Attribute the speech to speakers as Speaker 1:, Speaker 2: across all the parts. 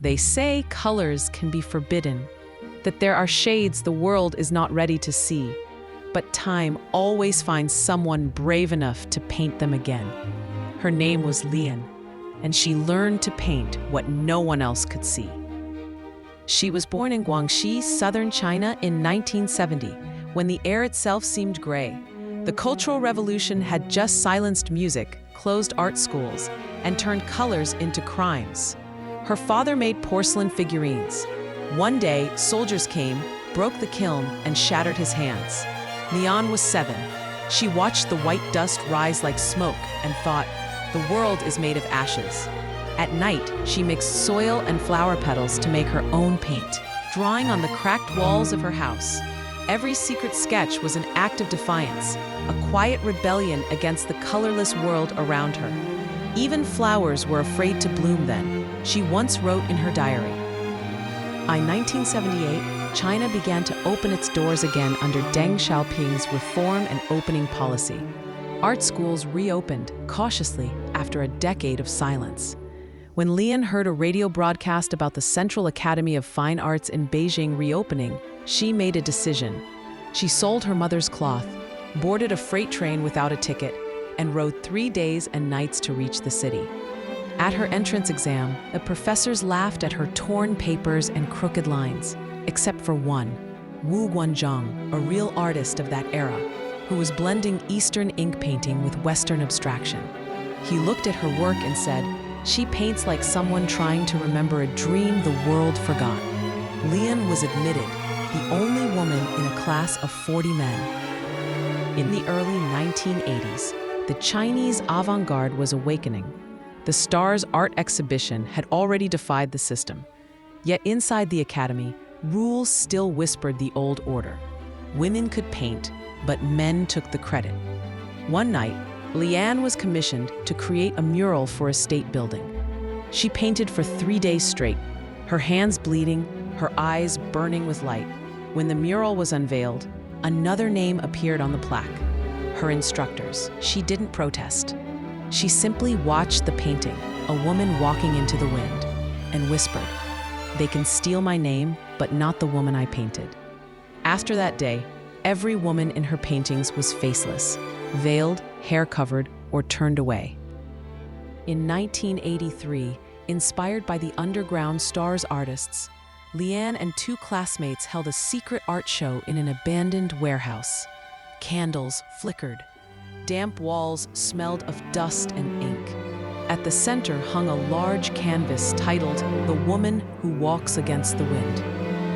Speaker 1: They say colors can be forbidden, that there are shades the world is not ready to see, but time always finds someone brave enough to paint them again. Her name was Lian, and she learned to paint what no one else could see. She was born in Guangxi, southern China in 1970, when the air itself seemed gray. The Cultural Revolution had just silenced music, closed art schools, and turned colors into crimes. Her father made porcelain figurines. One day, soldiers came, broke the kiln, and shattered his hands. Lian was 7. She watched the white dust rise like smoke and thought, the world is made of ashes. At night, she mixed soil and flower petals to make her own paint, drawing on the cracked walls of her house. Every secret sketch was an act of defiance, a quiet rebellion against the colorless world around her. Even flowers were afraid to bloom then, she once wrote in her diary. By 1978, China began to open its doors again under Deng Xiaoping's reform and opening policy. Art schools reopened, cautiously, after a decade of silence. When Lian heard a radio broadcast about the Central Academy of Fine Arts in Beijing reopening, she made a decision. She sold her mother's cloth, boarded a freight train without a ticket, and rode 3 days and nights to reach the city. At her entrance exam, the professors laughed at her torn papers and crooked lines, except for one, Wu Guanzhong, a real artist of that era, who was blending Eastern ink painting with Western abstraction. He looked at her work and said, "She paints like someone trying to remember a dream the world forgot." Lian was admitted, the only woman in a class of 40 men. In the early 1980s, the Chinese avant-garde was awakening. The Stars art exhibition had already defied the system. Yet inside the academy, rules still whispered the old order. Women could paint, but men took the credit. One night, Lian was commissioned to create a mural for a state building. She painted for 3 days straight, her hands bleeding, her eyes burning with light. When the mural was unveiled, another name appeared on the plaque, her instructors. She didn't protest. She simply watched the painting, a woman walking into the wind, and whispered, "They can steal my name, but not the woman I painted." After that day, every woman in her paintings was faceless, veiled, hair covered, or turned away. In 1983, inspired by the underground Stars artists, Lian and 2 classmates held a secret art show in an abandoned warehouse. Candles flickered. Damp walls smelled of dust and ink. At the center hung a large canvas titled "The Woman Who Walks Against the Wind."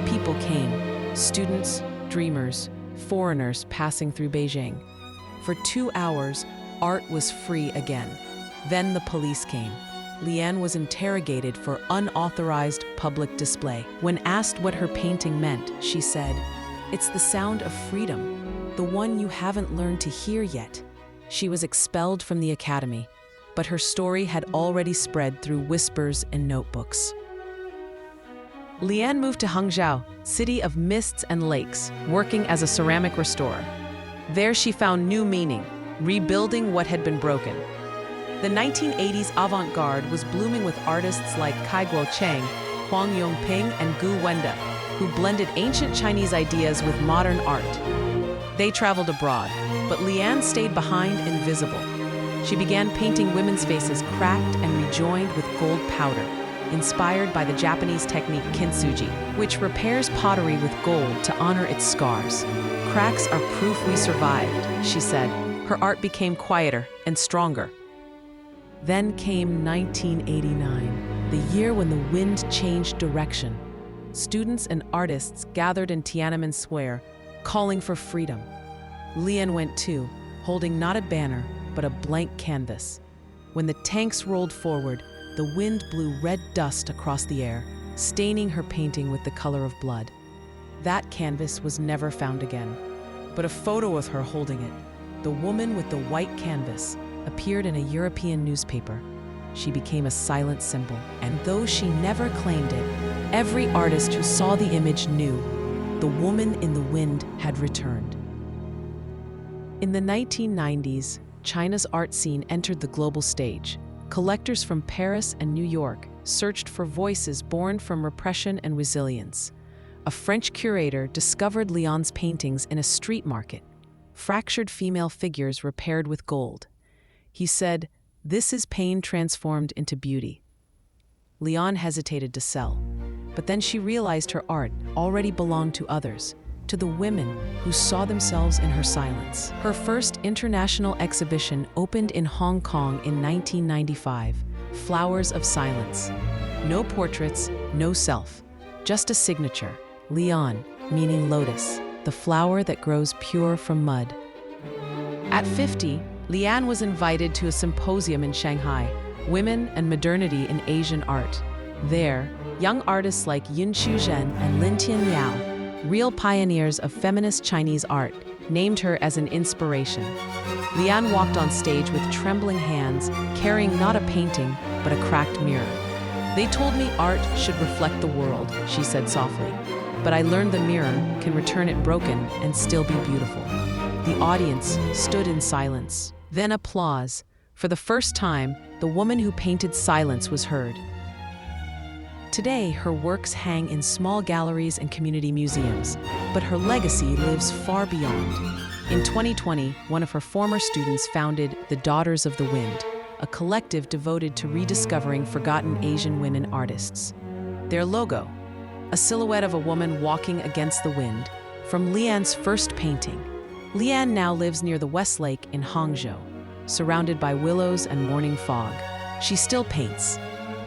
Speaker 1: People came, students, dreamers, foreigners passing through Beijing. For 2 hours, art was free again. Then the police came. Lian was interrogated for unauthorized public display. When asked what her painting meant, she said, "It's the sound of freedom, the one you haven't learned to hear yet." She was expelled from the academy, but her story had already spread through whispers and notebooks. Lian moved to Hangzhou, city of mists and lakes, working as a ceramic restorer. There she found new meaning, rebuilding what had been broken. The 1980s avant-garde was blooming with artists like Cai Guocheng, Huang Yongping, and Gu Wenda, who blended ancient Chinese ideas with modern art. They traveled abroad, but Lian stayed behind invisible. She began painting women's faces cracked and rejoined with gold powder, inspired by the Japanese technique kintsugi, which repairs pottery with gold to honor its scars. "Cracks are proof we survived," she said. Her art became quieter and stronger. Then came 1989, the year when the wind changed direction. Students and artists gathered in Tiananmen Square, calling for freedom. Lian went too, holding not a banner, but a blank canvas. When the tanks rolled forward, the wind blew red dust across the air, staining her painting with the color of blood. That canvas was never found again, but a photo of her holding it, the woman with the white canvas, appeared in a European newspaper. She became a silent symbol, and though she never claimed it, every artist who saw the image knew the woman in the wind had returned. In the 1990s, China's art scene entered the global stage. Collectors from Paris and New York searched for voices born from repression and resilience. A French curator discovered Lian's paintings in a street market, fractured female figures repaired with gold. He said, "This is pain transformed into beauty." Lian hesitated to sell, but then she realized her art already belonged to others, to the women who saw themselves in her silence. Her first international exhibition opened in Hong Kong in 1995, Flowers of Silence. No portraits, no self, just a signature, Lian, meaning lotus, the flower that grows pure from mud. At 50, Lian was invited to a symposium in Shanghai, Women and Modernity in Asian Art. There, young artists like Yun Zhen and Lin Tianyao, real pioneers of feminist Chinese art, named her as an inspiration. Lian walked on stage with trembling hands, carrying not a painting, but a cracked mirror. "They told me art should reflect the world," she said softly, "but I learned the mirror can return it broken and still be beautiful." The audience stood in silence. Then applause. For the first time, the woman who painted silence was heard. Today, her works hang in small galleries and community museums, but her legacy lives far beyond. In 2020, one of her former students founded the Daughters of the Wind, a collective devoted to rediscovering forgotten Asian women artists. Their logo, a silhouette of a woman walking against the wind, from Lian's first painting. Lian now lives near the West Lake in Hangzhou, surrounded by willows and morning fog. She still paints,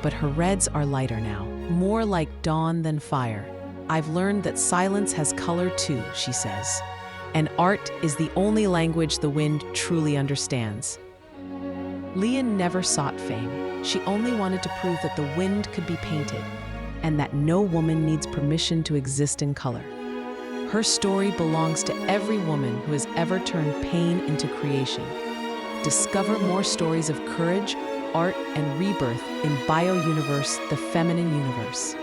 Speaker 1: but her reds are lighter now, more like dawn than fire. "I've learned that silence has color too," she says. "And art is the only language the wind truly understands." Lian never sought fame. She only wanted to prove that the wind could be painted, and that no woman needs permission to exist in color. Her story belongs to every woman who has ever turned pain into creation. Discover more stories of courage, art, and rebirth in BioUniverse, the Feminine Universe.